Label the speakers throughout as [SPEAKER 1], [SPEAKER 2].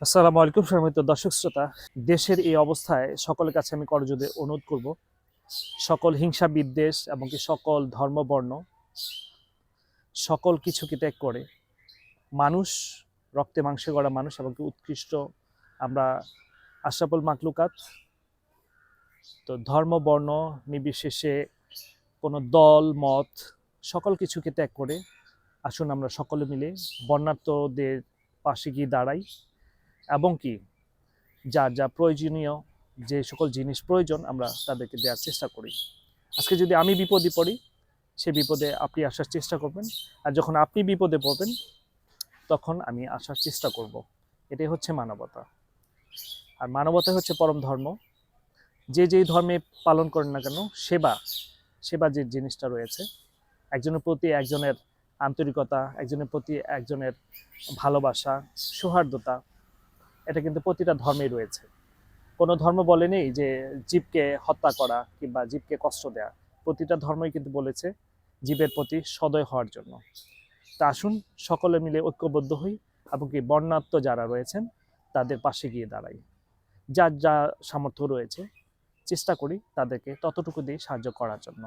[SPEAKER 1] আসসালামু আলাইকুম সম্মানিত দর্শক শ্রোতা। দেশের এই অবস্থায় সকলের কাছে আমি করজোড়ে অনুরোধ করব, সকল হিংসা বিদ্বেষ এবং কি সকল ধর্ম বর্ণ সকল কিছুকে ত্যাগ করে মানুষ, রক্তে মাংসে গড়া মানুষ এবং কি উৎকৃষ্ট আমরা আশরাফুল মাকলুকাত, তো ধর্ম বর্ণ নির্বিশেষে কোনো দল মত সকল কিছুকে ত্যাগ করে আসুন আমরা সকলে মিলে বন্যার্তদের পাশে গিয়ে দাঁড়াই এবং কি যার যা প্রয়োজনীয় যে সকল জিনিস প্রয়োজন আমরা তাদেরকে দেওয়ার চেষ্টা করি। আজকে যদি আমি বিপদে পড়ি, সে বিপদে আপনি আসার চেষ্টা করবেন, আর যখন আপনি বিপদে পড়বেন তখন আমি আসার চেষ্টা করব। এটাই হচ্ছে মানবতা। আর মানবতা হচ্ছে পরম ধর্ম। যে যেই ধর্মে পালন করেন না কেন, সেবা সেবা যে জিনিসটা রয়েছে, একজনের প্রতি একজনের আন্তরিকতা, একজনের প্রতি একজনের ভালোবাসা, সৌহার্দ্যতা, এটা কিন্তু প্রতিটা ধর্মেই রয়েছে। কোনো ধর্ম বলেনি যে জীবকে হত্যা করা কিংবা জীবকে কষ্ট দেয়া। প্রতিটা ধর্মই কিন্তু বলেছে জীবের প্রতি সদয় হওয়ার জন্য। তা আসুন সকলে মিলে ঐক্যবদ্ধ হই এবং কি বর্ণাত্ম যারা রয়েছেন তাদের পাশে গিয়ে দাঁড়াই। যার যা সামর্থ্য রয়েছে চেষ্টা করি তাদেরকে ততটুকু দিয়ে সাহায্য করার জন্য।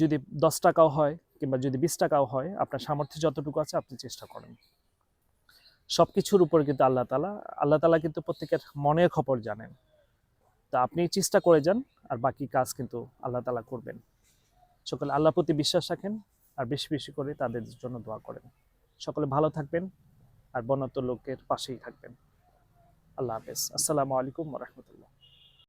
[SPEAKER 1] যদি 10 টাকাও হয় কিংবা যদি 20 টাকাও হয়, আপনার সামর্থ্য যতটুকু আছে আপনি চেষ্টা করেন। সবকিছুর উপরে কিন্তু আল্লাহ তাআলা কিন্তু প্রত্যেকের মনের খবর জানেন। তা আপনি চেষ্টা করে যান, আর বাকি কাজ কিন্তু আল্লাহ তাআলা করবেন। সকলে আল্লাহর প্রতি বিশ্বাস রাখেন, আর বেশি বেশি করে তাদের জন্য দোয়া করেন। সকলে ভালো থাকবেন, আর বন্যার্ত লোকের পাশেই থাকবেন। আল্লাহ হাফেজ। আসসালামু আলাইকুম ওয়া রাহমাতুল্লাহ।